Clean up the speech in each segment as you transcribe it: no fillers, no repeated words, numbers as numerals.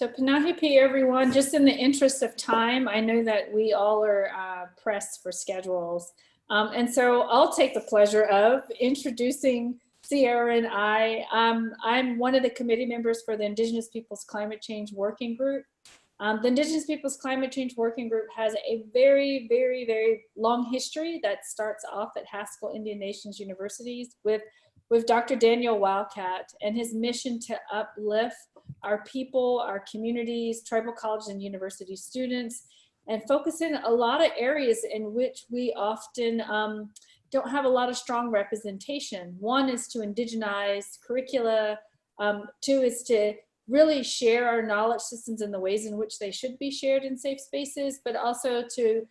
So Panahipi, everyone, just in the interest of time, I know that we all are pressed for schedules. And so I'll take the pleasure of introducing Sierra and I. I'm one of the committee members for the Indigenous Peoples Climate Change Working Group. The Indigenous Peoples Climate Change Working Group has a very, very, very long history that starts off at Haskell Indian Nations Universities with Dr. Daniel Wildcat and his mission to uplift our people, our communities, tribal colleges and university students, and focus in a lot of areas in which we often don't have a lot of strong representation. One is to indigenize curricula. Two is to really share our knowledge systems in the ways in which they should be shared in safe spaces, but also to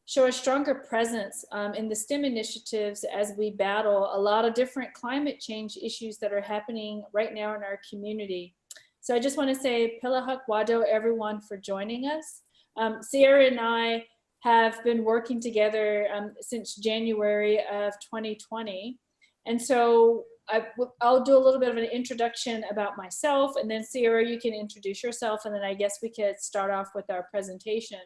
show a stronger presence in the STEM initiatives as we battle a lot of different climate change issues that are happening right now in our community. So I just want to say Pilahak Wado, everyone, for joining us. Sierra and I have been working together since January of 2020. And so I'll do a little bit of an introduction about myself, and then Sierra, you can introduce yourself, and then I guess we could start off with our presentation.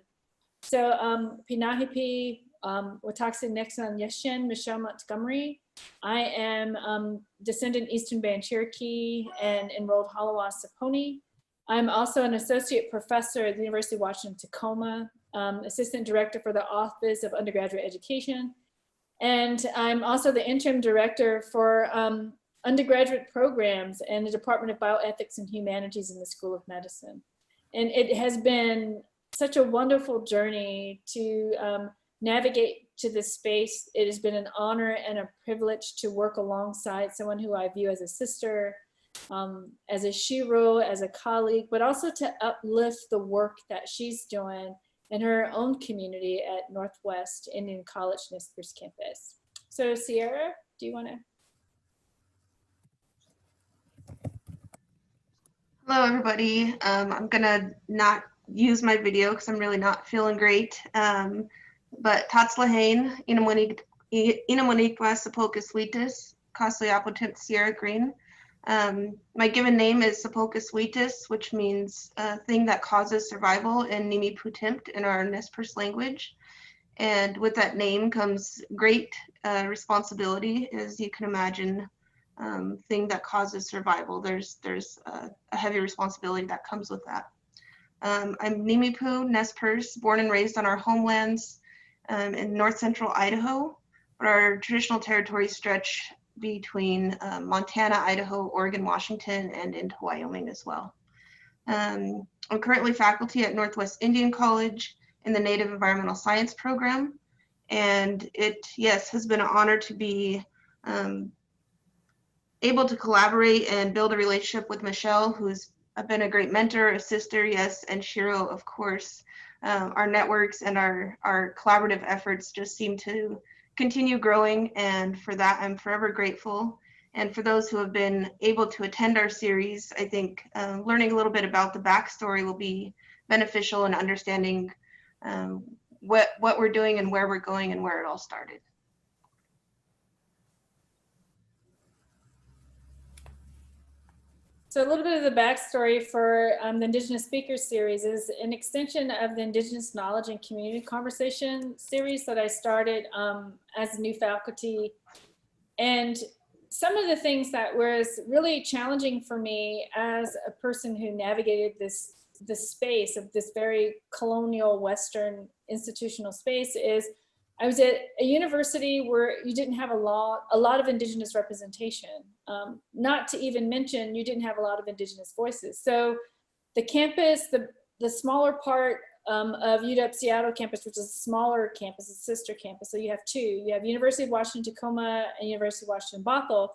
So Pinahipi, Wataxi Nexan Yeshen, Michelle Montgomery. I am descendant Eastern Band Cherokee and enrolled Halawa Saponi. I'm also an associate professor at the University of Washington, Tacoma, assistant director for the Office of Undergraduate Education. And I'm also the interim director for undergraduate programs in the Department of Bioethics and Humanities in the School of Medicine. And it has been such a wonderful journey to navigate to this space. It has been an honor and a privilege to work alongside someone who I view as a sister, as a shiro, as a colleague, but also to uplift the work that she's doing in her own community at Northwest Indian College Nez Perce campus. So Sierra, do you want to? Hello, everybody. I'm gonna not use my video because I'm really not feeling great. But Tatslahain, Inamonikwa Sapocus Wheatus, Costly Sierra Green. My given name is Sapocus Wheatus, which means thing that causes survival in Nimi Putimpt in our Nez Perce language. And with that name comes great responsibility, as you can imagine. Thing that causes survival. There's a heavy responsibility that comes with that. I'm Nimipu, Nez Perce, born and raised on our homelands in north central Idaho, but our traditional territories stretch between Montana, Idaho, Oregon, Washington, and into Wyoming as well. I'm currently faculty at Northwest Indian College in the Native Environmental Science program, and it, yes, has been an honor to be able to collaborate and build a relationship with Michelle, who's been a great mentor, a sister, yes, and Shiro, of course. Our networks and our collaborative efforts just seem to continue growing, and for that I'm forever grateful. And for those who have been able to attend our series, I think learning a little bit about the backstory will be beneficial in understanding what we're doing and where we're going and where it all started. So a little bit of the backstory for the Indigenous Speakers Series is an extension of the Indigenous Knowledge and Community Conversation series that I started as a new faculty. And some of the things that was really challenging for me as a person who navigated this space of this very colonial Western institutional space is I was at a university where you didn't have a lot of Indigenous representation. Not to even mention, you didn't have a lot of Indigenous voices. So the campus, the smaller part of UW Seattle campus, which is a smaller campus, a sister campus. So you have two. You have University of Washington Tacoma and University of Washington Bothell.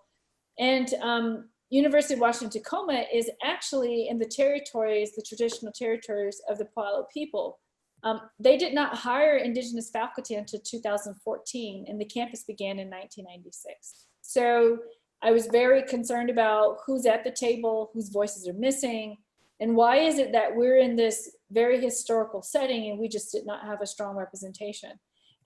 And University of Washington Tacoma is actually in the territories, the traditional territories of the Puyallup people. They did not hire Indigenous faculty until 2014, and the campus began in 1996. So I was very concerned about who's at the table, whose voices are missing, and why is it that we're in this very historical setting and we just did not have a strong representation.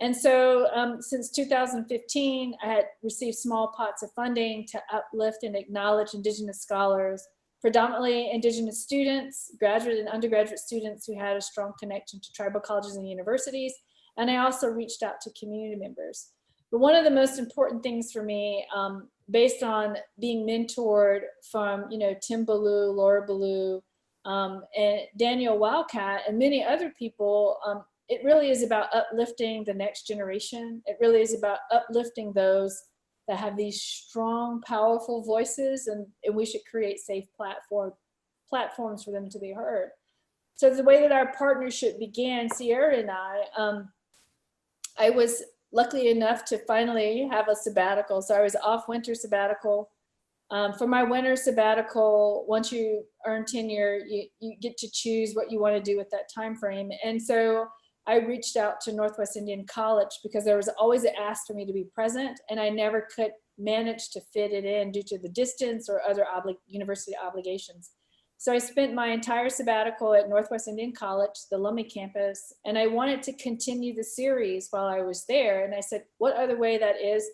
And so since 2015, I had received small pots of funding to uplift and acknowledge Indigenous scholars predominantly Indigenous students, graduate and undergraduate students who had a strong connection to tribal colleges and universities. And I also reached out to community members. But one of the most important things for me, based on being mentored from, Tim Ballou, Laura Ballou, and Daniel Wildcat, and many other people, it really is about uplifting the next generation. It really is about uplifting those that have these strong, powerful voices, and we should create safe platforms for them to be heard. So the way that our partnership began, Sierra and I was lucky enough to finally have a sabbatical. So I was off winter sabbatical. For my winter sabbatical, once you earn tenure, you get to choose what you want to do with that time frame. And so I reached out to Northwest Indian College because there was always an ask for me to be present, and I never could manage to fit it in due to the distance or other university obligations. So I spent my entire sabbatical at Northwest Indian College, the Lummi campus, and I wanted to continue the series while I was there. And I said, what other way that is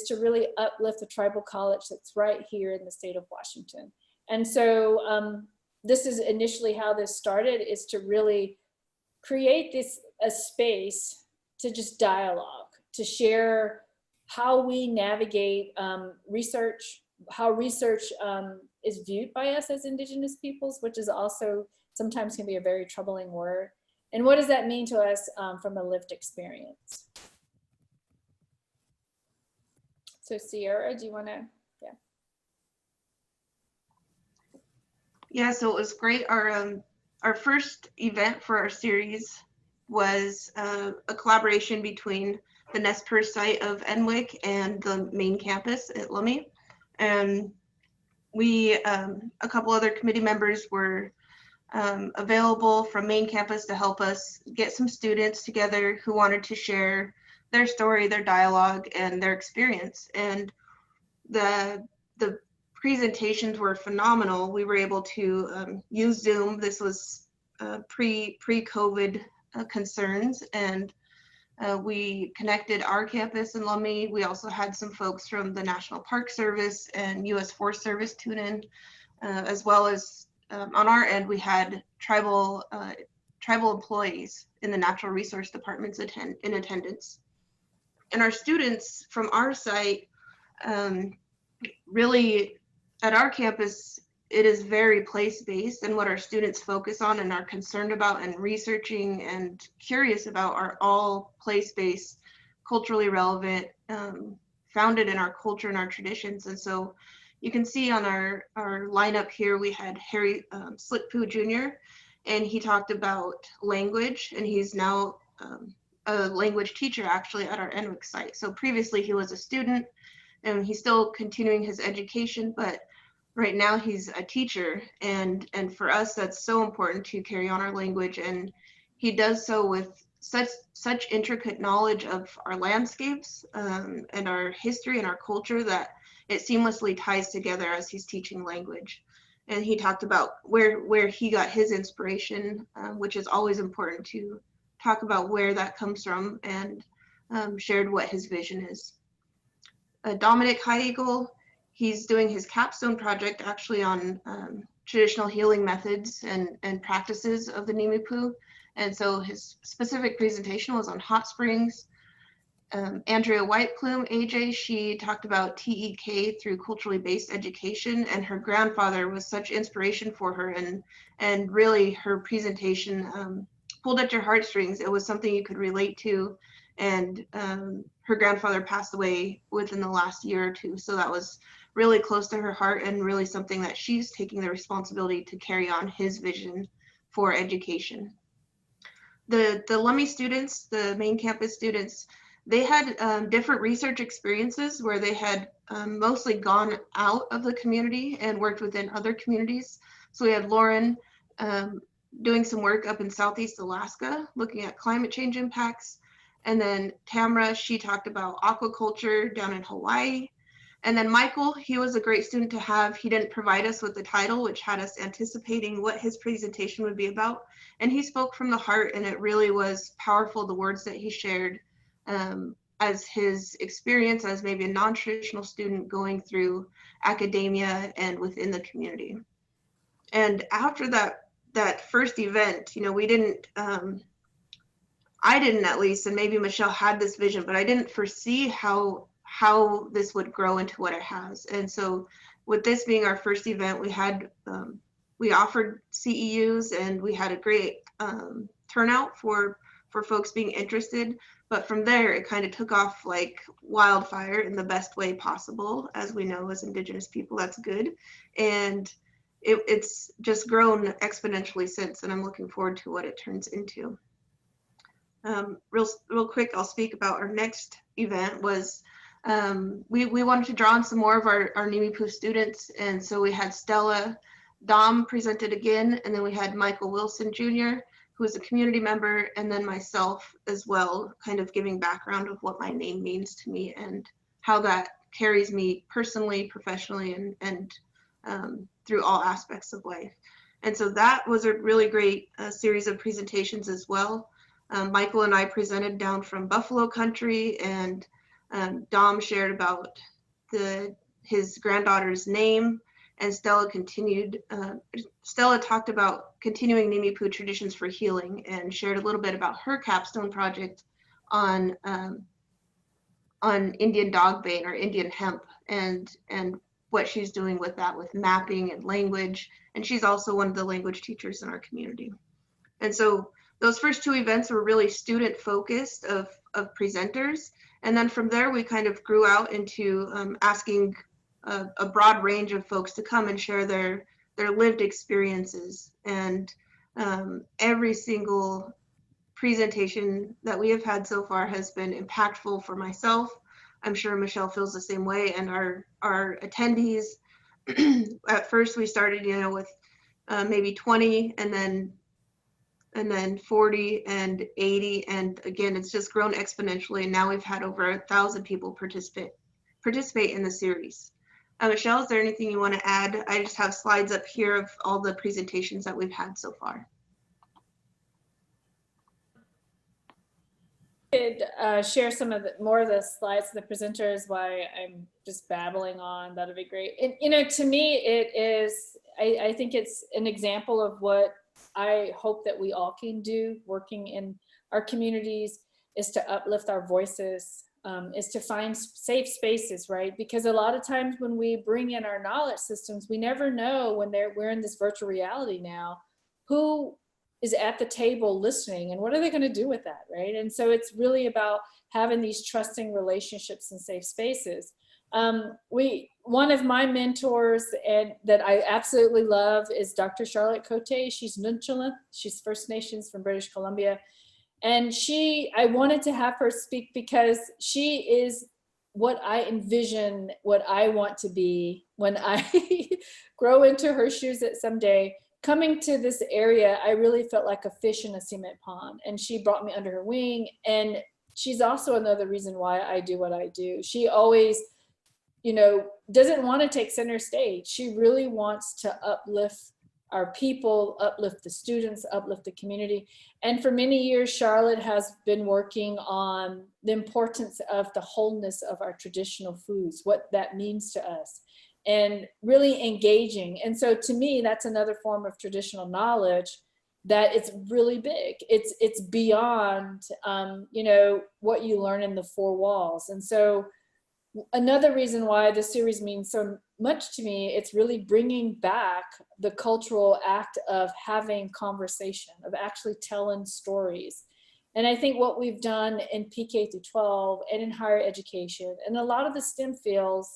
to really uplift the tribal college that's right here in the state of Washington. And so this is initially how this started, is to really create a space to just dialogue, to share how we navigate research, how research is viewed by us as Indigenous peoples, which is also sometimes can be a very troubling word. And what does that mean to us from a lived experience? So Sierra, do you want to? Yeah, so it was great. Our first event for our series was a collaboration between the Nez Perce site of NWIC and the main campus at Lummi. And we, a couple other committee members were available from main campus to help us get some students together who wanted to share their story, their dialogue, and their experience. And the presentations were phenomenal. We were able to use Zoom. This was pre-COVID concerns, and we connected our campus in Lummi. We also had some folks from the National Park Service and U.S. Forest Service tune in, as well as on our end, we had tribal employees in the natural resource departments in attendance. And our students from our site, really at our campus, it is very place-based, and what our students focus on and are concerned about and researching and curious about are all place-based, culturally relevant, founded in our culture and our traditions. And so you can see on our lineup here, we had Harry Slickpoo Jr., and he talked about language, and he's now a language teacher actually at our NWIC site. So previously he was a student, and he's still continuing his education, but right now he's a teacher, and for us that's so important to carry on our language, and he does so with such intricate knowledge of our landscapes and our history and our culture that it seamlessly ties together as he's teaching language. And he talked about where he got his inspiration, which is always important to talk about where that comes from, and shared what his vision is. Dominic High Eagle, he's doing his capstone project actually on traditional healing methods and practices of the Nimipu. And so his specific presentation was on hot springs. Andrea Whiteplume, AJ, she talked about TEK through culturally based education, and her grandfather was such inspiration for her, and really her presentation pulled at your heartstrings. It was something you could relate to, and her grandfather passed away within the last year or two, so that was really close to her heart, and really something that she's taking the responsibility to carry on his vision for education. The Lummi students, the main campus students, they had different research experiences where they had mostly gone out of the community and worked within other communities. So we had Lauren doing some work up in Southeast Alaska, looking at climate change impacts. And then Tamara, she talked about aquaculture down in Hawaii. And then Michael, he was a great student to have. He didn't provide us with the title, which had us anticipating what his presentation would be about. And he spoke from the heart, and it really was powerful, the words that he shared as his experience as maybe a non-traditional student going through academia and within the community. And after that first event, you know, we didn't, I didn't at least, and maybe Michelle had this vision, but I didn't foresee how this would grow into what it has. And so with this being our first event, we had, we offered CEUs and we had a great turnout for folks being interested. But from there, it kind of took off like wildfire in the best way possible. As we know, as Indigenous people, that's good. And it's just grown exponentially since, and I'm looking forward to what it turns into. Real quick, I'll speak about our next event. Was we wanted to draw on some more of our Nimipu students, and so we had Stella Dom presented again, and then we had Michael Wilson Jr., who is a community member, and then myself as well, kind of giving background of what my name means to me and how that carries me personally, professionally, and through all aspects of life. And so that was a really great series of presentations as well. Michael and I presented down from Buffalo country, and Dom shared about his granddaughter's name, and Stella talked about continuing Nimipu traditions for healing and shared a little bit about her capstone project on Indian dogbane or Indian hemp, and what she's doing with that, with mapping and language. And she's also one of the language teachers in our community. And so those first two events were really student focused of presenters. And then from there, we kind of grew out into asking a broad range of folks to come and share their lived experiences. And every single presentation that we have had so far has been impactful for myself. I'm sure Michelle feels the same way, and our attendees. At first, we started, you know, with maybe 20, and then 40 and 80, and again, it's just grown exponentially. And now we've had over 1,000 people participate in the series. Michelle, is there anything you want to add? I just have slides up here of all the presentations that we've had so far. Could share some of more of the slides of the presenters while I'm just babbling on, that'd be great. And, you know, to me, it is, I think it's an example of what I hope that we all can do working in our communities, is to uplift our voices, is to find safe spaces, right? Because a lot of times when we bring in our knowledge systems, we never know when we're in this virtual reality now, who is at the table listening and what are they going to do with that, right? And so it's really about having these trusting relationships and safe spaces. One of my mentors and that I absolutely love is Dr. Charlotte Cote. She's Nunchalant. She's First Nations from British Columbia. And I wanted to have her speak because she is what I envision, what I want to be when I grow into her shoes at someday. Coming to this area, I really felt like a fish in a cement pond, and she brought me under her wing. And she's also another reason why I do what I do. She always, you know, doesn't want to take center stage. She really wants to uplift our people, uplift the students, uplift the community. And for many years, Charlotte has been working on the importance of the wholeness of our traditional foods, what that means to us, and really engaging. And so to me, that's another form of traditional knowledge that it's really big. It's beyond, you know, what you learn in the four walls. And so another reason why the series means so much to me, it's really bringing back the cultural act of having conversation, of actually telling stories. And I think what we've done in PK through 12 and in higher education and a lot of the STEM fields,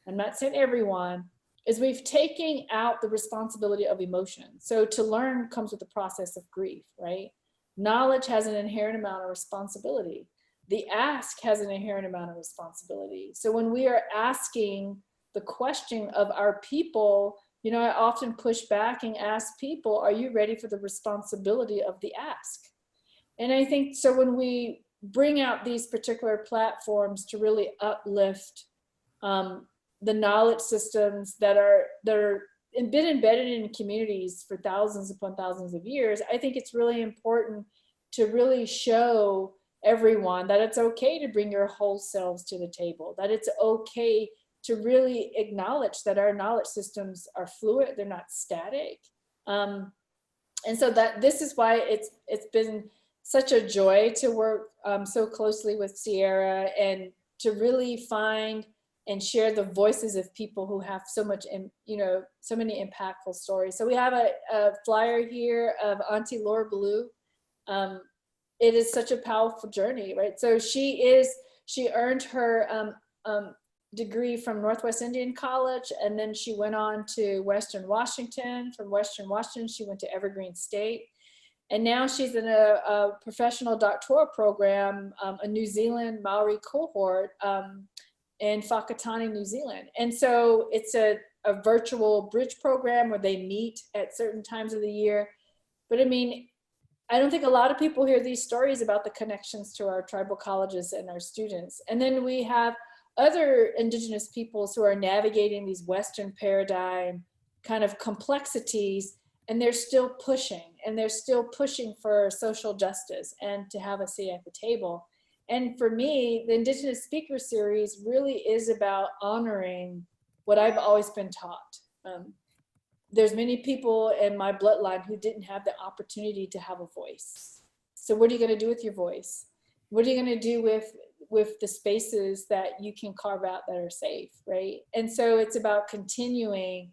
I'm not saying everyone, is we've taken out the responsibility of emotion. So to learn comes with the process of grief, right? Knowledge has an inherent amount of responsibility. The ask has an inherent amount of responsibility. So when we are asking the question of our people, you know, I often push back and ask people, are you ready for the responsibility of the ask? And I think so when we bring out these particular platforms to really uplift the knowledge systems that are been embedded in communities for thousands upon thousands of years, I think it's really important to really show everyone that it's okay to bring your whole selves to the table, that it's okay to really acknowledge that our knowledge systems are fluid, they're not static, And so that this is why it's been such a joy to work so closely with Sierra and to really find and share the voices of people who have so much, so many impactful stories. So we have a flyer here of Auntie Laura Ballou. It is such a powerful journey, right? So she earned her degree from Northwest Indian College, and then she went on to Western Washington. From Western Washington, she went to Evergreen State. And now she's in a professional doctoral program, a New Zealand Maori cohort in Whakatane, New Zealand. And so it's a virtual bridge program where they meet at certain times of the year. But I mean, I don't think a lot of people hear these stories about the connections to our tribal colleges and our students. And then we have other Indigenous peoples who are navigating these Western paradigm kind of complexities, and they're still pushing for social justice and to have a seat at the table. And for me, the Indigenous Speaker Series really is about honoring what I've always been taught. There's many people in my bloodline who didn't have the opportunity to have a voice. So what are you going to do with your voice? What are you going to do with the spaces that you can carve out that are safe, right? And so it's about continuing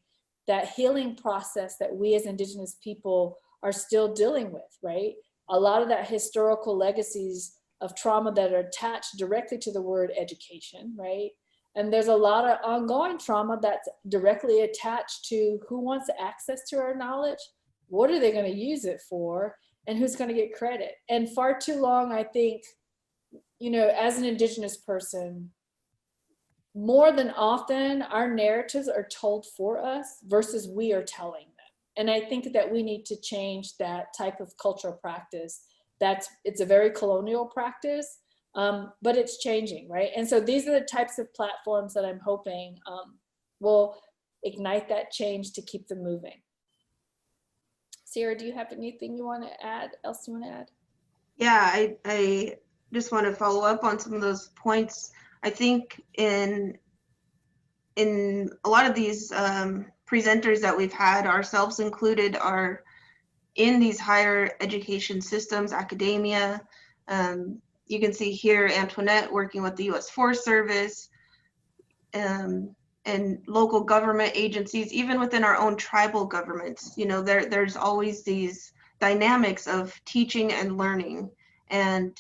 that healing process that we as Indigenous people are still dealing with, right? A lot of that historical legacies of trauma that are attached directly to the word education, right? And there's a lot of ongoing trauma that's directly attached to who wants access to our knowledge, what are they going to use it for, and who's going to get credit. And far too long, I think, as an Indigenous person, more than often, our narratives are told for us versus we are telling them. And I think that we need to change that type of cultural practice. It's a very colonial practice, but it's changing, right? And so these are the types of platforms that I'm hoping will ignite that change to keep them moving. Sierra, do you have anything you want to add? Yeah, I just want to follow up on some of those points. I think in a lot of these presenters that we've had, ourselves included, are in these higher education systems, academia. You can see here Antoinette working with the U.S. Forest Service and local government agencies, even within our own tribal governments. There's always these dynamics of teaching and learning and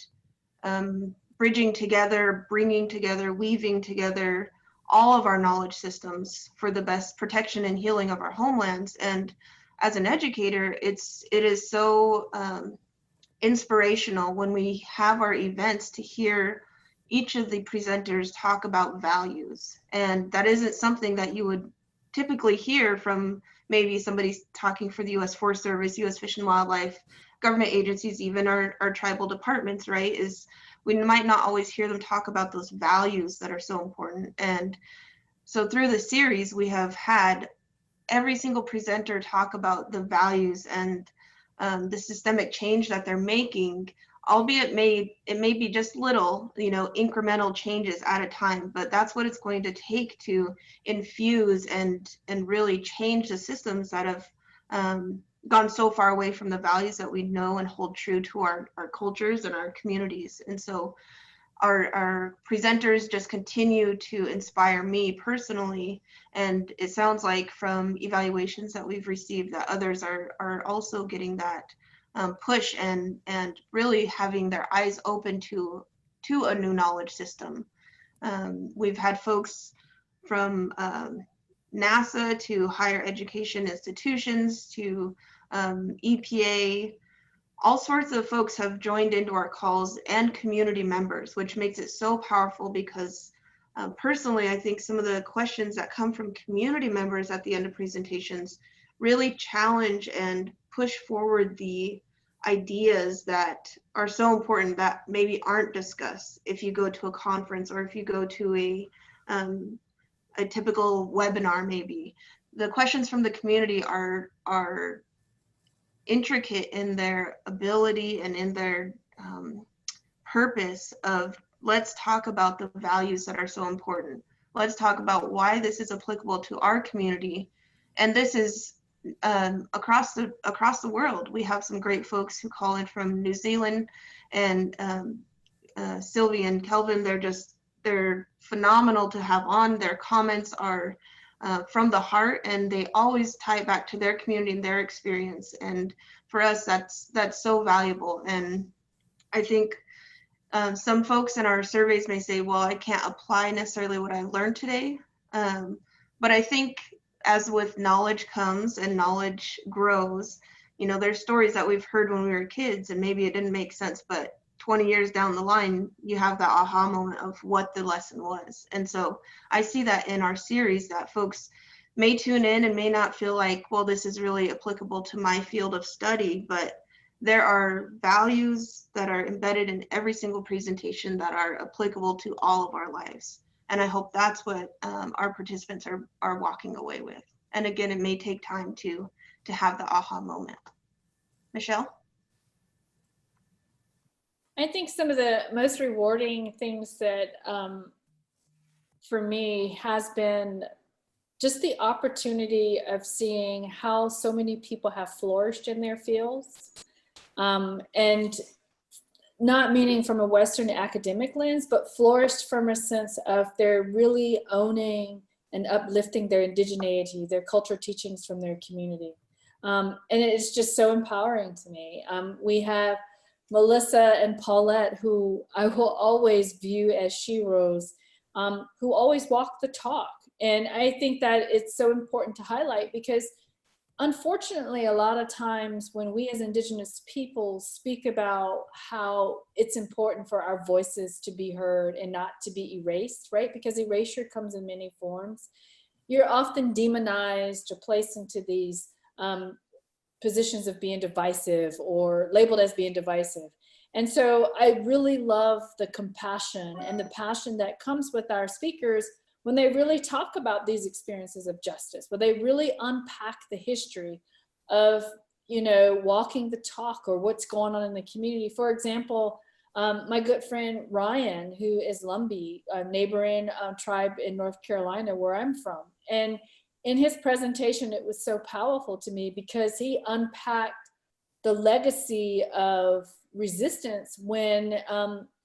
bridging together, bringing together, weaving together all of our knowledge systems for the best protection and healing of our homelands. And as an educator, it is so inspirational when we have our events to hear each of the presenters talk about values. And that isn't something that you would typically hear from maybe somebody talking for the U.S. Forest Service, U.S. Fish and Wildlife, government agencies, even our tribal departments, right? We might not always hear them talk about those values that are so important. And so through the series, we have had every single presenter talk about the values and the systemic change that they're making, albeit it may be just little, incremental changes at a time, but that's what it's going to take to infuse and really change the systems that have gone so far away from the values that we know and hold true to our cultures and our communities. And so our presenters just continue to inspire me personally. And it sounds like from evaluations that we've received that others are also getting that push and really having their eyes open to a new knowledge system. We've had folks from NASA to higher education institutions to EPA. All sorts of folks have joined into our calls, and community members, which makes it so powerful because personally, I think some of the questions that come from community members at the end of presentations really challenge and push forward the ideas that are so important that maybe aren't discussed if you go to a conference or if you go to a typical webinar. Maybe the questions from the community are intricate in their ability and in their purpose of, let's talk about the values that are so important. Let's talk about why this is applicable to our community. And this is across the world. We have some great folks who call in from New Zealand, and Sylvie and Kelvin. They're phenomenal to have on. Their comments are from the heart, and they always tie it back to their community and their experience. And for us, that's so valuable. And I think some folks in our surveys may say, well, I can't apply necessarily what I learned today. But I think as with knowledge comes and knowledge grows, you know, there's stories that we've heard when we were kids and maybe it didn't make sense, but 20 years down the line, you have that aha moment of what the lesson was. And so I see that in our series, that folks may tune in and may not feel like, well, this is really applicable to my field of study, but there are values that are embedded in every single presentation that are applicable to all of our lives. And I hope that's what our participants are walking away with. And again, it may take time to have the aha moment. Michelle? I think some of the most rewarding things that for me has been just the opportunity of seeing how so many people have flourished in their fields. And not meaning from a Western academic lens, but flourished from a sense of they're really owning and uplifting their indigeneity, their cultural teachings from their community. And it's just so empowering to me. We have Melissa and Paulette, who I will always view as sheroes, who always walk the talk. And I think that it's so important to highlight because unfortunately, a lot of times when we as Indigenous people speak about how it's important for our voices to be heard and not to be erased, right? Because erasure comes in many forms. You're often demonized or placed into these positions of being divisive or labeled as being divisive. And so I really love the compassion and the passion that comes with our speakers when they really talk about these experiences of justice, where they really unpack the history of, you know, walking the talk or what's going on in the community. For example, my good friend Ryan, who is Lumbee, a neighboring tribe in North Carolina, where I'm from. And in his presentation, it was so powerful to me because he unpacked the legacy of resistance when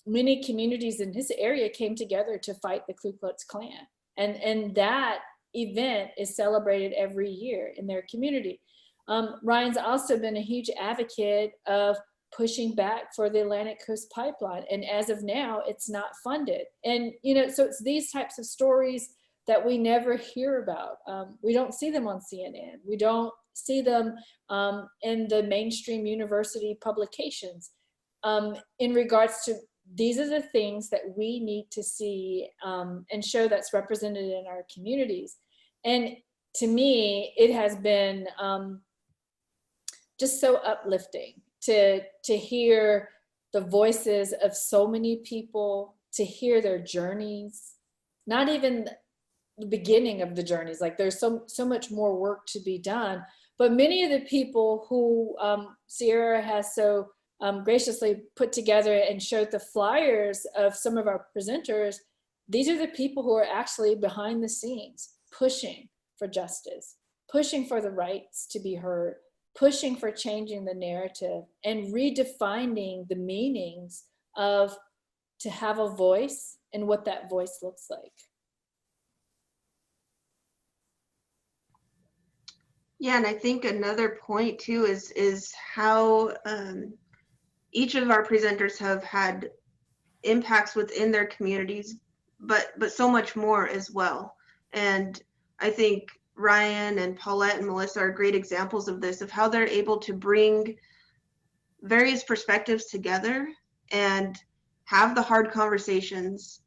many communities in his area came together to fight the Ku Klux Klan. And that event is celebrated every year in their community. Ryan's also been a huge advocate of pushing back for the Atlantic Coast Pipeline. And as of now, it's not funded. And, you know, so it's these types of stories that we never hear about. We don't see them on CNN. We don't see them in the mainstream university publications. In regards to, these are the things that we need to see and show that's represented in our communities. And to me, it has been just so uplifting to hear the voices of so many people, to hear their journeys, not even the beginning of the journeys. Like there's so much more work to be done, but many of the people who Sierra has so graciously put together and showed the flyers of some of our presenters, these are the people who are actually behind the scenes, pushing for justice, pushing for the rights to be heard, pushing for changing the narrative and redefining the meanings of to have a voice and what that voice looks like. Yeah, and I think another point too is how each of our presenters have had impacts within their communities, but so much more as well. And I think Ryan and Paulette and Melissa are great examples of this, of how they're able to bring various perspectives together and have the hard conversations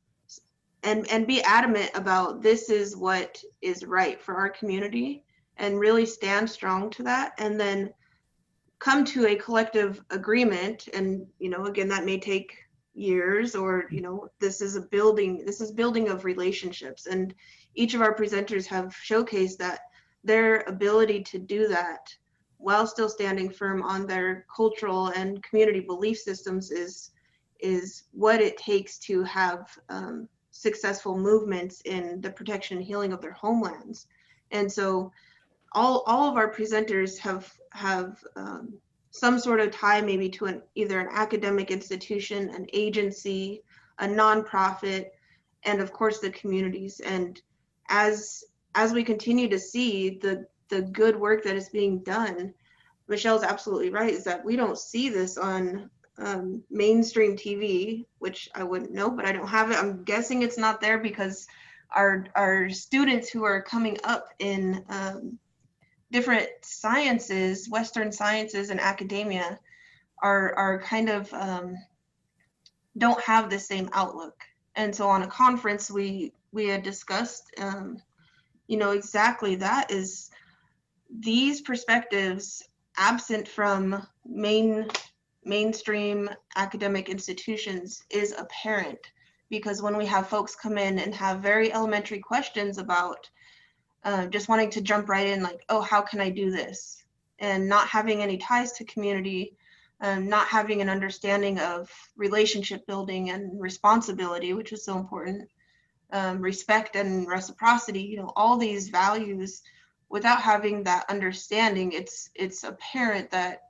and be adamant about this is what is right for our community and really stand strong to that, and then come to a collective agreement. And, you know, again, that may take years, or, you know, this is building of relationships. And each of our presenters have showcased that their ability to do that while still standing firm on their cultural and community belief systems is what it takes to have successful movements in the protection and healing of their homelands. And so all of our presenters have some sort of tie maybe to either an academic institution, an agency, a nonprofit, and of course the communities. And as we continue to see the good work that is being done, Michelle's absolutely right, is that we don't see this on mainstream TV, which I wouldn't know, but I don't have it. I'm guessing it's not there because our students who are coming up in different sciences, Western sciences and academia, are kind of don't have the same outlook. And so on a conference, we had discussed, exactly that is these perspectives absent from mainstream academic institutions is apparent, because when we have folks come in and have very elementary questions about just wanting to jump right in, like, oh, how can I do this? And not having any ties to community, not having an understanding of relationship building and responsibility, which is so important, respect and reciprocity, all these values. Without having that understanding, it's apparent that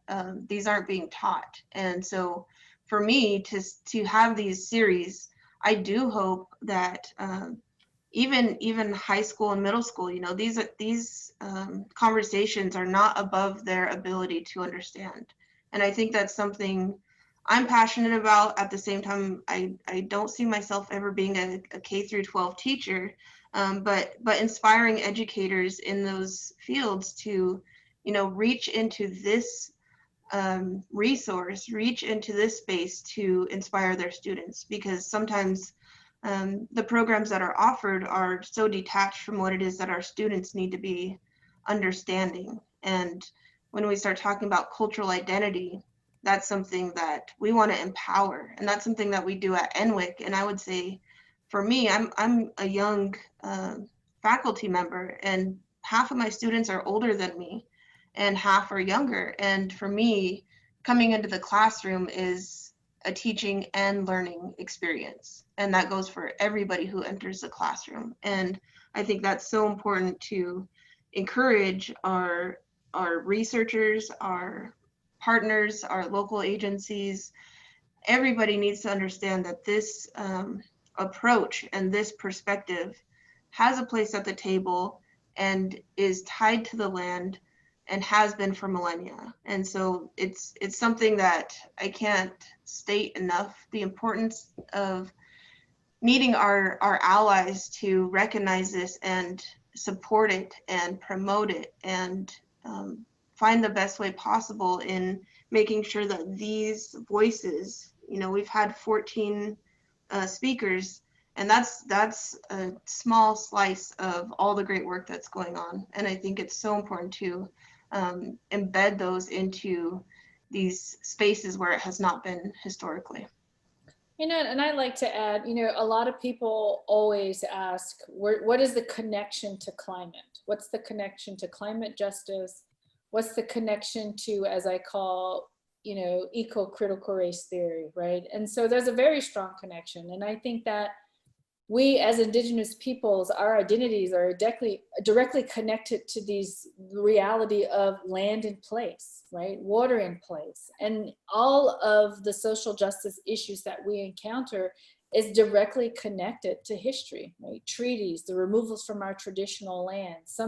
these aren't being taught. And so for me to have these series, I do hope that even high school and middle school, these conversations are not above their ability to understand. And I think that's something I'm passionate about. At the same time, I don't see myself ever being a K through 12 teacher, but inspiring educators in those fields to, reach into this resource, reach into this space to inspire their students, because sometimes the programs that are offered are so detached from what it is that our students need to be understanding. And when we start talking about cultural identity, that's something that we want to empower, and that's something that we do at NWIC. And I would say, for me, I'm a young faculty member, and half of my students are older than me, and half are younger. And for me, coming into the classroom is a teaching and learning experience, and that goes for everybody who enters the classroom. And I think that's so important to encourage our researchers, our partners, our local agencies. Everybody needs to understand that this approach and this perspective has a place at the table and is tied to the land and has been for millennia. And so it's something that I can't state enough, the importance of needing our allies to recognize this and support it and promote it, and find the best way possible in making sure that these voices, we've had 14 speakers, and that's a small slice of all the great work that's going on. And I think it's so important to embed those into these spaces where it has not been historically. And I like to add, a lot of people always ask, what is the connection to climate? What's the connection to climate justice? What's the connection to, as I call, eco-critical race theory, right? And so there's a very strong connection. And I think that we as Indigenous peoples, our identities are directly connected to these reality of land in place, right? Water in place. And all of the social justice issues that we encounter is directly connected to history, right? Treaties, the removals from our traditional lands.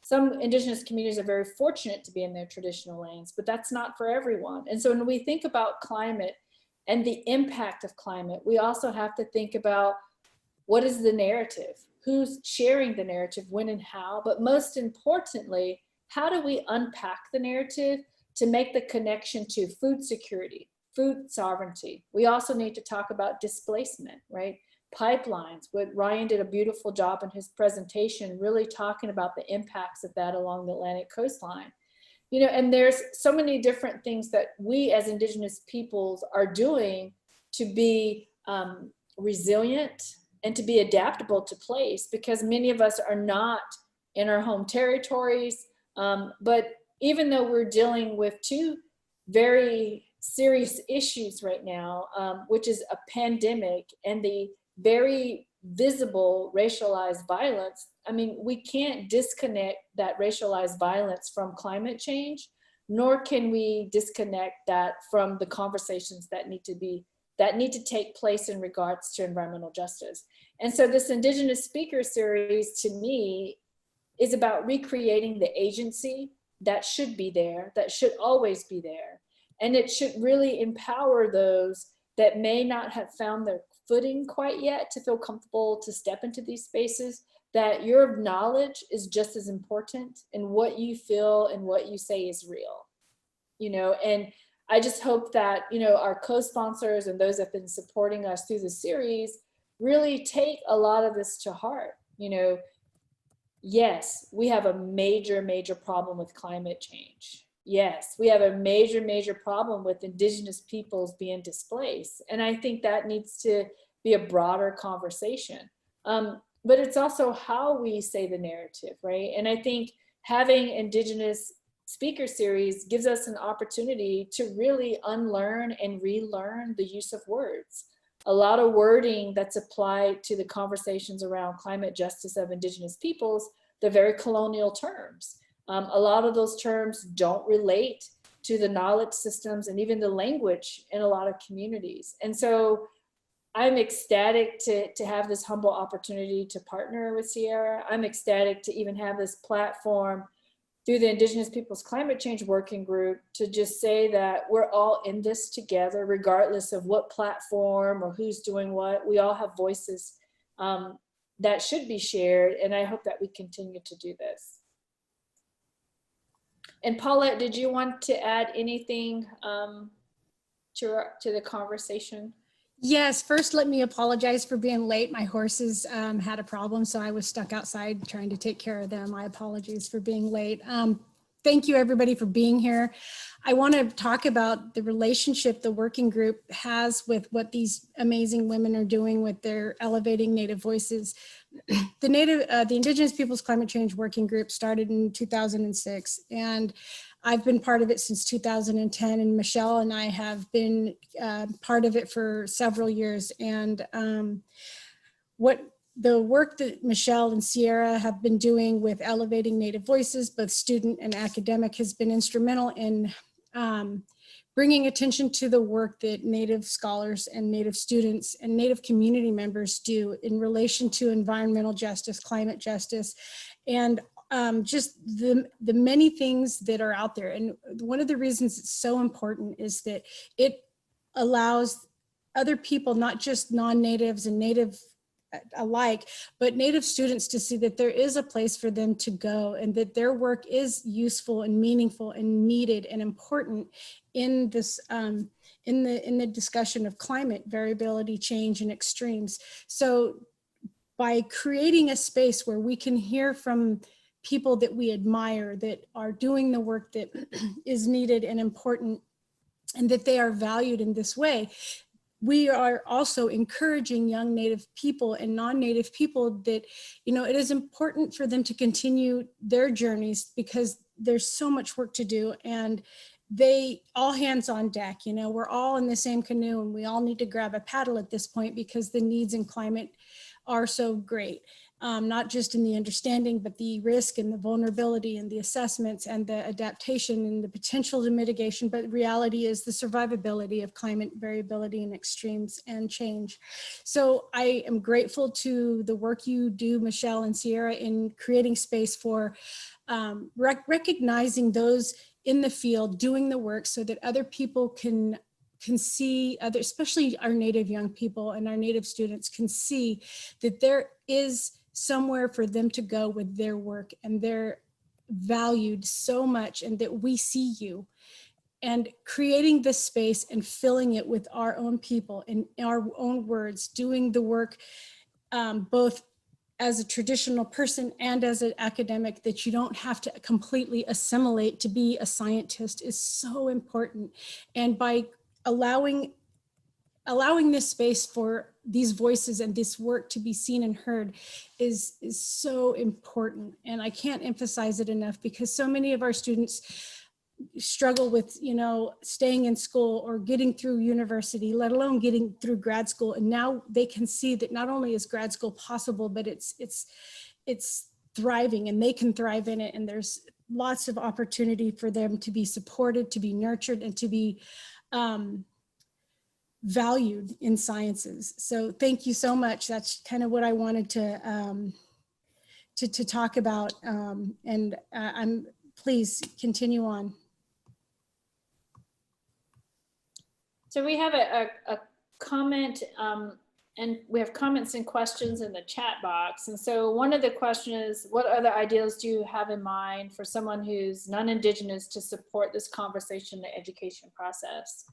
Some Indigenous communities are very fortunate to be in their traditional lands, but that's not for everyone. And so when we think about climate and the impact of climate, we also have to think about, what is the narrative? Who's sharing the narrative, when and how? But most importantly, how do we unpack the narrative to make the connection to food security, food sovereignty? We also need to talk about displacement, right? Pipelines. Ryan did a beautiful job in his presentation, really talking about the impacts of that along the Atlantic coastline. And there's so many different things that we as Indigenous peoples are doing to be resilient and to be adaptable to place, because many of us are not in our home territories. But even though we're dealing with two very serious issues right now, which is a pandemic and the very visible racialized violence, I mean, we can't disconnect that racialized violence from climate change, nor can we disconnect that from the conversations that need to take place in regards to environmental justice. And so this Indigenous speaker series, to me, is about recreating the agency that should be there, that should always be there. And it should really empower those that may not have found their footing quite yet to feel comfortable to step into these spaces, that your knowledge is just as important, and what you feel and what you say is real, you know. And I just hope that, you know, our co-sponsors and those that have been supporting us through the series really take a lot of this to heart. You know, yes, we have a major problem with climate change. Yes, we have a major problem with Indigenous peoples being displaced. And I think that needs to be a broader conversation. But it's also how we say the narrative, right? And I think having Indigenous speaker series gives us an opportunity to really unlearn and relearn the use of words. A lot of wording that's applied to the conversations around climate justice of Indigenous peoples, they're very colonial terms. A lot of those terms don't relate to the knowledge systems and even the language in a lot of communities. And so I'm ecstatic to have this humble opportunity to partner with Sierra. I'm ecstatic to even have this platform through the Indigenous Peoples Climate Change Working Group to just say that we're all in this together, regardless of what platform or who's doing what. We all have voices that should be shared, and I hope that we continue to do this. And Paulette, did you want to add anything to the conversation? Yes, first let me apologize for being late. My horses had a problem, so I was stuck outside trying to take care of them. My apologies for being late. Thank you everybody for being here. I want to talk about the relationship the working group has with what these amazing women are doing with their elevating Native voices. The Indigenous Peoples Climate Change Working Group started in 2006, and I've been part of it since 2010, and Michelle and I have been part of it for several years. And the work that Michelle and Sierra have been doing with elevating Native voices, both student and academic, has been instrumental in bringing attention to the work that Native scholars and Native students and Native community members do in relation to environmental justice, climate justice, and just the many things that are out there. And one of the reasons it's so important is that it allows other people, not just non-natives and Native alike, but Native students, to see that there is a place for them to go and that their work is useful and meaningful and needed and important in this in the discussion of climate variability, change, and extremes. So by creating a space where we can hear from people that we admire, that are doing the work that is needed and important, and that they are valued in this way, we are also encouraging young Native people and non-Native people that, you know, it is important for them to continue their journeys, because there's so much work to do, and they all hands on deck. You know, we're all in the same canoe, and we all need to grab a paddle at this point, because the needs in climate are so great. Not just in the understanding, but the risk and the vulnerability and the assessments and the adaptation and the potential to mitigation. But reality is the survivability of climate variability and extremes and change. So I am grateful to the work you do, Michelle and Sierra, in creating space for recognizing those in the field doing the work, so that other people can see, especially our Native young people and our Native students, can see that there is somewhere for them to go with their work, and they're valued so much, and that we see you. And creating this space and filling it with our own people and our own words, doing the work both as a traditional person and as an academic, that you don't have to completely assimilate to be a scientist, is so important. And by allowing this space for these voices and this work to be seen and heard is so important. And I can't emphasize it enough, because so many of our students struggle with, you know, staying in school or getting through university, let alone getting through grad school. And now they can see that not only is grad school possible, but it's thriving, and they can thrive in it. And there's lots of opportunity for them to be supported, to be nurtured, and to be valued in sciences. So thank you so much. That's kind of what I wanted to talk about. I'm please continue on. So we have a comment, and we have comments and questions in the chat box. And so one of the questions is, what other ideas do you have in mind for someone who's non-Indigenous to support this conversation, the education process?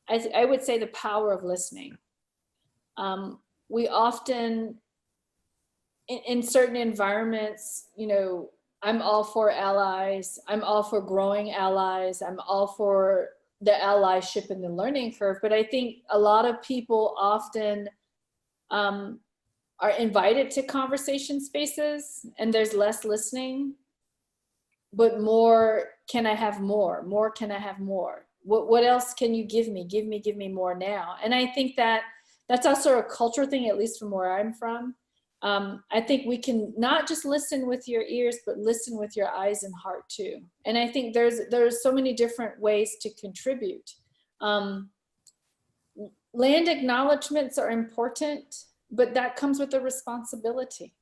I would say the power of listening. We often, in certain environments, you know, I'm all for allies, I'm all for growing allies, I'm all for the allyship and the learning curve, but I think a lot of people often are invited to conversation spaces and there's less listening, but more, can I have more? More, can I have more? What else can you give me? Give me more now. And I think that that's also a culture thing, at least from where I'm from. I think we can not just listen with your ears, but listen with your eyes and heart too. And I think there's so many different ways to contribute. Land acknowledgements are important, but that comes with a responsibility.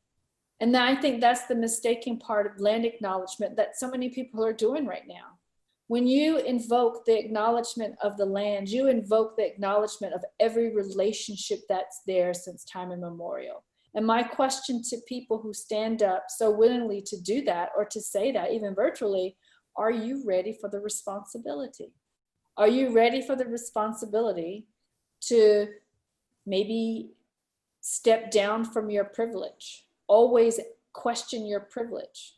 And I think that's the mistaken part of land acknowledgement that so many people are doing right now. When you invoke the acknowledgement of the land, you invoke the acknowledgement of every relationship that's there since time immemorial. And my question to people who stand up so willingly to do that, or to say that even virtually, are you ready for the responsibility? Are you ready for the responsibility to maybe step down from your privilege? Always question your privilege.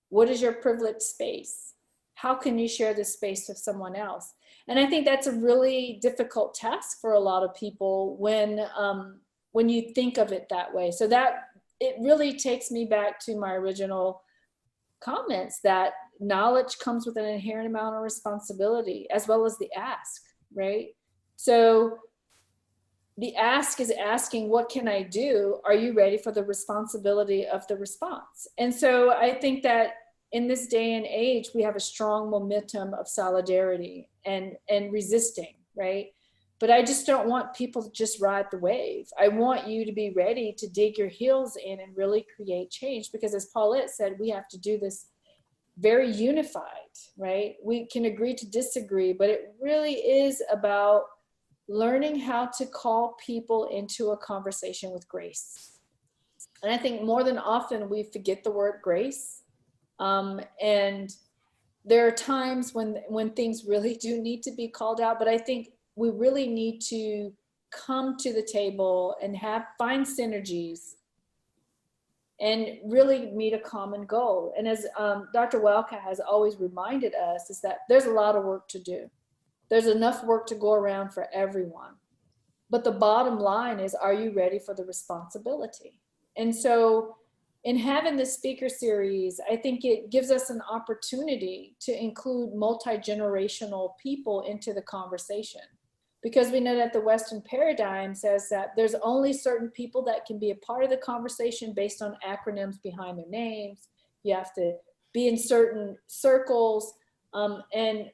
What is your privileged space? How can you share this space with someone else? And I think that's a really difficult task for a lot of people when you think of it that way. So that it really takes me back to my original comments that knowledge comes with an inherent amount of responsibility, as well as the ask, right? So the ask is asking, what can I do? Are you ready for the responsibility of the response? And so I think that in this day and age, we have a strong momentum of solidarity and resisting, right? But I just don't want people to just ride the wave. I want you to be ready to dig your heels in and really create change, because as Paulette said, we have to do this very unified, right? We can agree to disagree, but it really is about learning how to call people into a conversation with grace. And I think more than often we forget the word grace. And there are times when things really do need to be called out, but I think we really need to come to the table and find synergies and really meet a common goal. And as Dr. Welka has always reminded us, is that there's a lot of work to do. There's enough work to go around for everyone. But the bottom line is, are you ready for the responsibility? And so in having this speaker series, I think it gives us an opportunity to include multi-generational people into the conversation. Because we know that the Western paradigm says that there's only certain people that can be a part of the conversation based on acronyms behind their names. You have to be in certain circles. And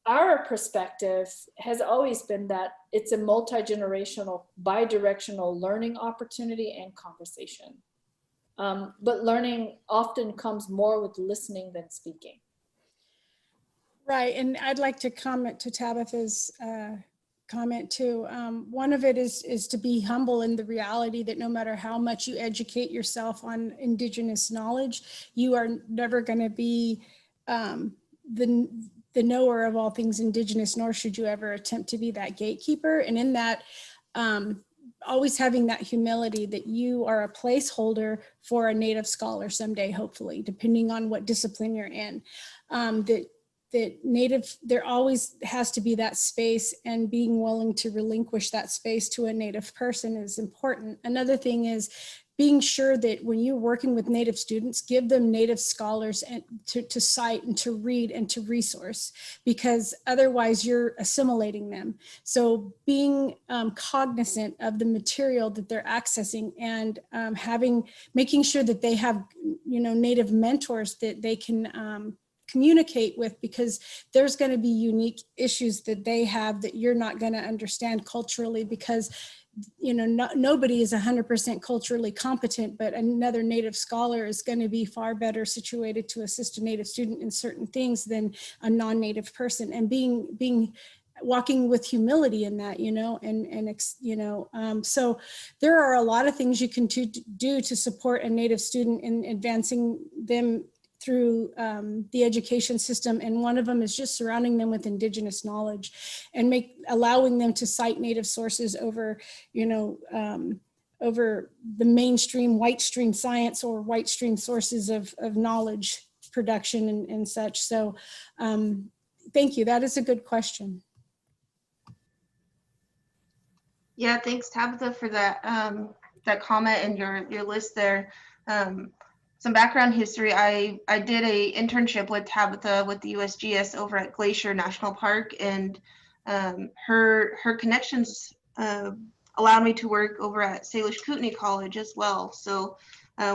our perspective has always been that it's a multi-generational, bi-directional learning opportunity and conversation. But learning often comes more with listening than speaking. Right, and I'd like to comment to Tabitha's comment too. One of it is to be humble in the reality that no matter how much you educate yourself on Indigenous knowledge, you are never going to be the knower of all things Indigenous, nor should you ever attempt to be that gatekeeper. And in that, always having that humility that you are a placeholder for a Native scholar someday, hopefully, depending on what discipline you're in. That Native, there always has to be that space, and being willing to relinquish that space to a Native person is important. Another thing is being sure that when you're working with Native students, give them Native scholars and to cite and to read and to resource, because otherwise you're assimilating them. So being cognizant of the material that they're accessing, and making sure that they have, Native mentors that they can communicate with, because there's going to be unique issues that they have that you're not going to understand culturally, because nobody is 100% culturally competent, but another Native scholar is going to be far better situated to assist a Native student in certain things than a non-Native person. And walking with humility in that, so there are a lot of things you can do to support a Native student in advancing them through the education system. And one of them is just surrounding them with Indigenous knowledge and allowing them to cite Native sources over, over the mainstream white stream science or white stream sources of knowledge production and such. So thank you. That is a good question. Yeah, thanks Tabitha for that that comment and your list there. Some background history. I did a internship with Tabitha with the USGS over at Glacier National Park, and her connections allowed me to work over at Salish Kootenai College as well. So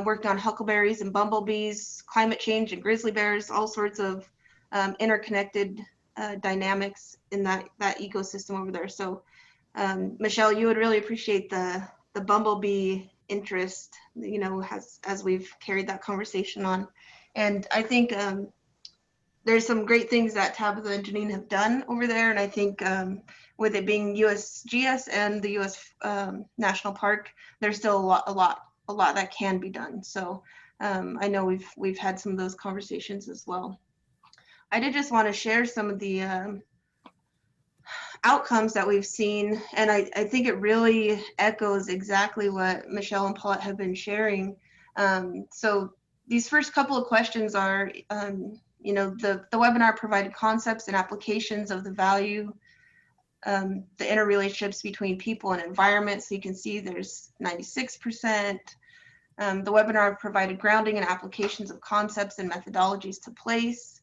worked on huckleberries and bumblebees, climate change and grizzly bears, all sorts of interconnected dynamics in that ecosystem over there. So Michelle, you would really appreciate the bumblebee interest, as we've carried that conversation on. And I think there's some great things that Tabitha and Janine have done over there. And I think with it being USGS and the US National Park, there's still a lot that can be done. So I know we've had some of those conversations as well. I did just want to share some of the outcomes that we've seen, and I think it really echoes exactly what Michelle and Paulette have been sharing. So these first couple of questions are, the webinar provided concepts and applications of the value, the interrelationships between people and environment. So you can see there's 96%. The webinar provided grounding and applications of concepts and methodologies to place.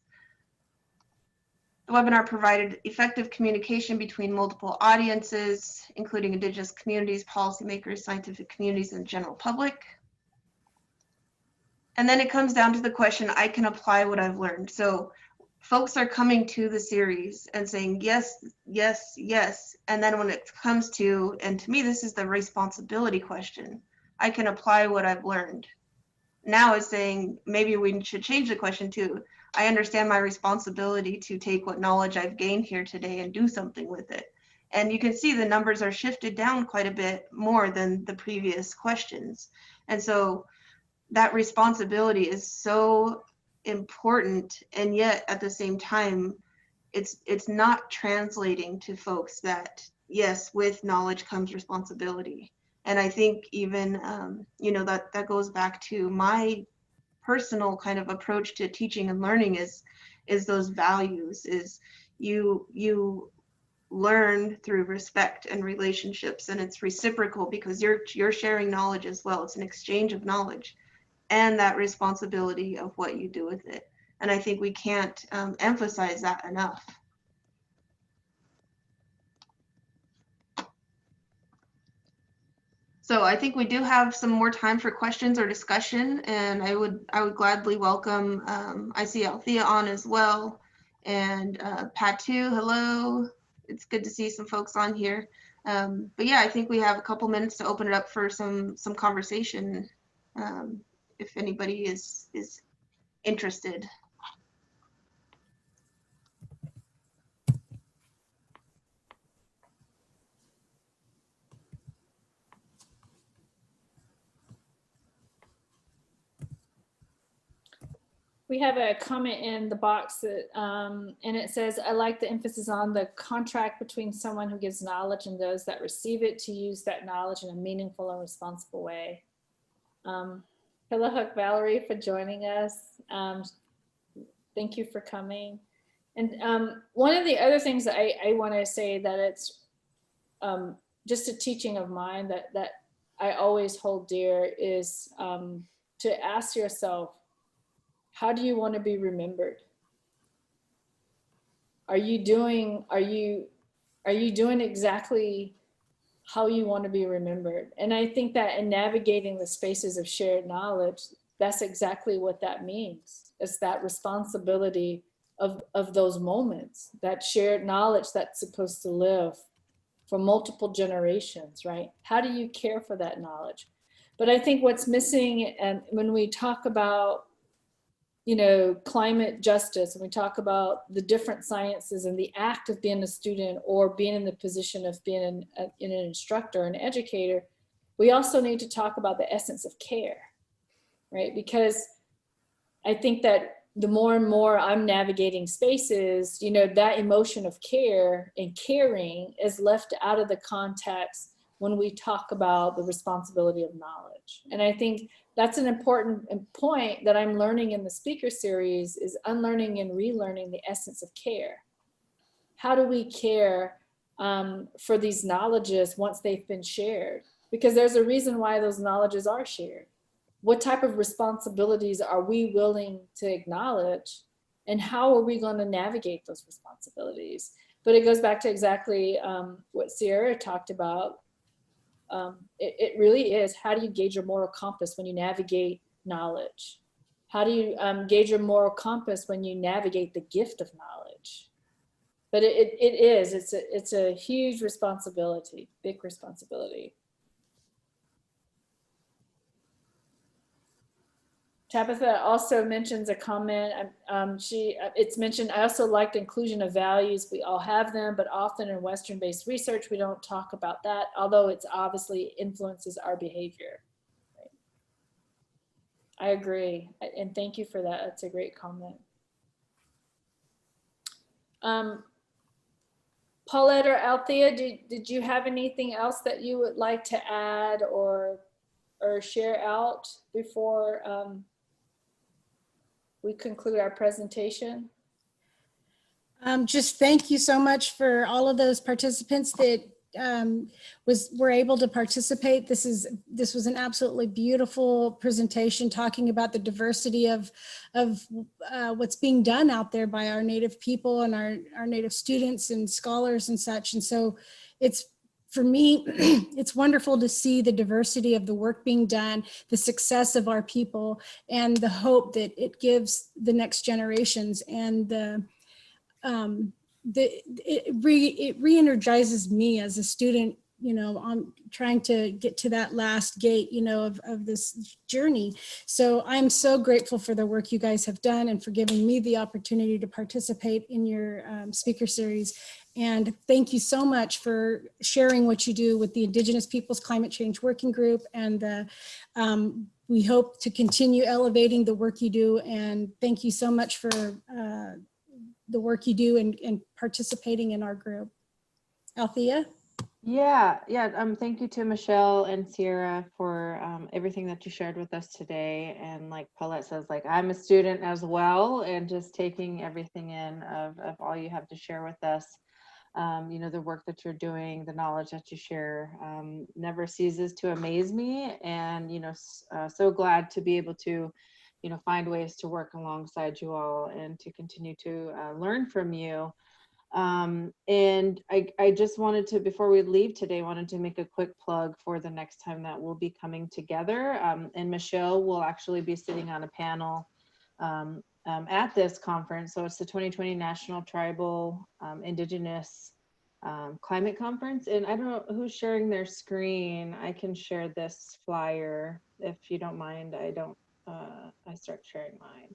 The webinar provided effective communication between multiple audiences, including Indigenous communities, policymakers, scientific communities, and general public. And then it comes down to the question, I can apply what I've learned. So folks are coming to the series and saying, yes, yes, yes. And then when it comes to, and to me, this is the responsibility question, I can apply what I've learned. Now it's saying, maybe we should change the question to, I understand my responsibility to take what knowledge I've gained here today and do something with it. And you can see the numbers are shifted down quite a bit more than the previous questions. And so that responsibility is so important. And yet at the same time, it's not translating to folks that, yes, with knowledge comes responsibility. And I think even, that goes back to my personal kind of approach to teaching and learning is those values, is you learn through respect and relationships, and it's reciprocal because you're sharing knowledge as well. It's an exchange of knowledge and that responsibility of what you do with it. And I think we can't emphasize that enough. So I think we do have some more time for questions or discussion, and I would gladly welcome, I see Althea on as well, and Patu, hello. It's good to see some folks on here. But yeah, I think we have a couple minutes to open it up for some conversation, if anybody is interested. We have a comment in the box that, and it says, I like the emphasis on the contract between someone who gives knowledge and those that receive it to use that knowledge in a meaningful and responsible way. Hello, Huck Valerie, for joining us. Thank you for coming. And one of the other things that I want to say that it's just a teaching of mine that I always hold dear is to ask yourself, how do you want to be remembered? Are you doing exactly how you want to be remembered? And I think that in navigating the spaces of shared knowledge, that's exactly what that means. It's that responsibility of those moments, that shared knowledge that's supposed to live for multiple generations, right? How do you care for that knowledge? But I think what's missing, and when we talk about, climate justice, and we talk about the different sciences and the act of being a student or being in the position of being an instructor, an educator, we also need to talk about the essence of care, right? Because I think that the more and more I'm navigating spaces, that emotion of care and caring is left out of the context when we talk about the responsibility of knowledge. And I think that's an important point that I'm learning in the speaker series, is unlearning and relearning the essence of care. How do we care for these knowledges once they've been shared? Because there's a reason why those knowledges are shared. What type of responsibilities are we willing to acknowledge, and how are we going to navigate those responsibilities? But it goes back to exactly what Sierra talked about. It really is, how do you gauge your moral compass when you navigate knowledge? How do you gauge your moral compass when you navigate the gift of knowledge? But it's a huge responsibility, big responsibility. Tabitha also mentions a comment. It's mentioned, I also liked inclusion of values. We all have them, but often in Western-based research, we don't talk about that, although it's obviously influences our behavior. Right? I agree, and thank you for that. That's a great comment. Paulette or Althea, did you have anything else that you would like to add or share out before we conclude our presentation? Just thank you so much for all of those participants that were able to participate. This was an absolutely beautiful presentation talking about the diversity of what's being done out there by our Native people and our Native students and scholars and such. And so for me, it's wonderful to see the diversity of the work being done, the success of our people, and the hope that it gives the next generations. And it re-energizes me as a student, I'm trying to get to that last gate, of this journey. So I'm so grateful for the work you guys have done and for giving me the opportunity to participate in your speaker series. And thank you so much for sharing what you do with the Indigenous Peoples Climate Change Working Group. And we hope to continue elevating the work you do. And thank you so much for the work you do and participating in our group. Althea? Yeah. Thank you to Michelle and Sierra for everything that you shared with us today. And like Paulette says, like, I'm a student as well, and just taking everything in of all you have to share with us. The work that you're doing, the knowledge that you share never ceases to amaze me. And, so glad to be able to, find ways to work alongside you all and to continue to learn from you. And I just wanted to, before we leave today, wanted to make a quick plug for the next time that we'll be coming together. And Michelle will actually be sitting on a panel at this conference. So it's the 2020 National Tribal Indigenous Climate Conference. And I don't know who's sharing their screen. I can share this flyer if you don't mind. I start sharing mine.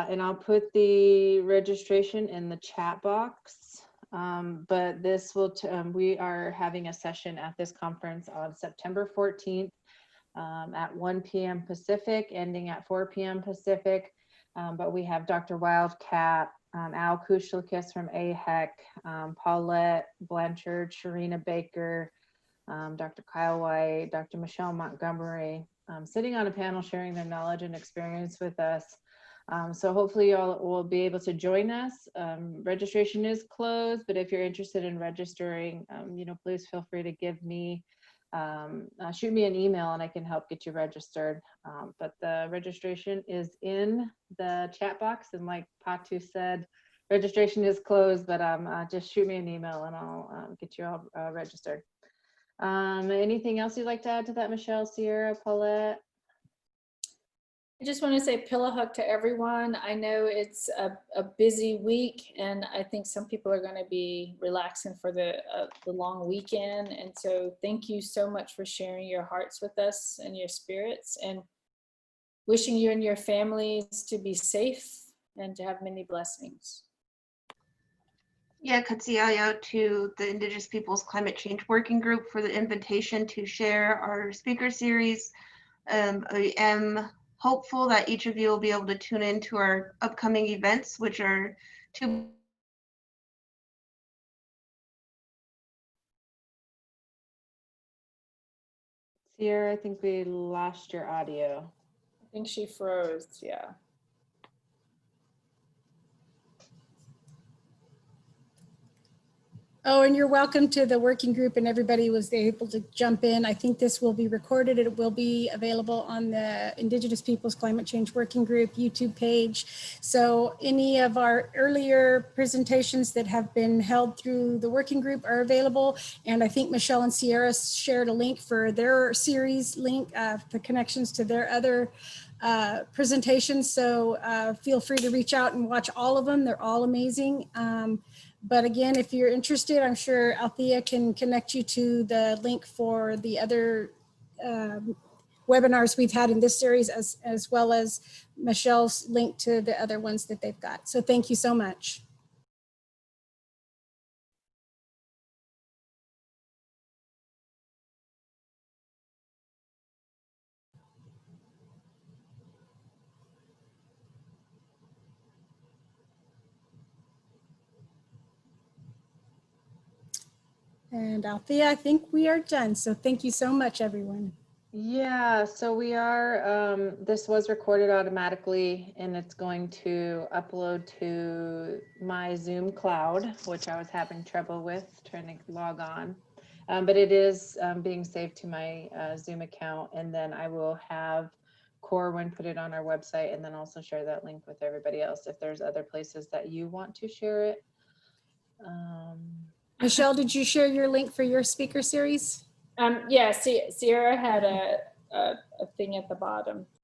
And I'll put the registration in the chat box. But this will, we are having a session at this conference on September 14th at 1 p.m. Pacific, ending at 4 p.m. Pacific. But we have Dr. Wildcat, Al Kushlikis from AHEC, Paulette Blanchard, Sharina Baker, Dr. Kyle White, Dr. Michelle Montgomery, sitting on a panel sharing their knowledge and experience with us. So hopefully you all will be able to join us. Registration is closed, but if you're interested in registering, please feel free to give me shoot me an email and I can help get you registered. But the registration is in the chat box, and like Patu said, registration is closed, but just shoot me an email and I'll get you all registered. Anything else you'd like to add to that, Michelle, Sierra, Paulette? I just want to say pillow hug to everyone. I know it's a busy week, and I think some people are going to be relaxing for the long weekend. And so thank you so much for sharing your hearts with us and your spirits, and wishing you and your families to be safe and to have many blessings. Yeah, Katsiaya to the Indigenous Peoples Climate Change Working Group for the invitation to share our speaker series. I am hopeful that each of you will be able to tune in to our upcoming events, which are two. Sierra, I think we lost your audio. I think she froze, yeah. Oh, and you're welcome to the working group, and everybody was able to jump in. I think this will be recorded. It will be available on the Indigenous Peoples Climate Change Working Group YouTube page. So any of our earlier presentations that have been held through the working group are available. And I think Michelle and Sierra shared a link for their series link, the connections to their other presentations. So feel free to reach out and watch all of them. They're all amazing. But again, if you're interested, I'm sure Althea can connect you to the link for the other webinars we've had in this series, as well as Michelle's link to the other ones that they've got. So thank you so much. And Althea, I think we are done. So thank you so much, everyone. Yeah, so we are, this was recorded automatically and it's going to upload to my Zoom cloud, which I was having trouble with trying to log on. But it is being saved to my Zoom account, and then I will have Corwin put it on our website and then also share that link with everybody else if there's other places that you want to share it. Michelle, did you share your link for your speaker series? Yeah, Sierra had a thing at the bottom.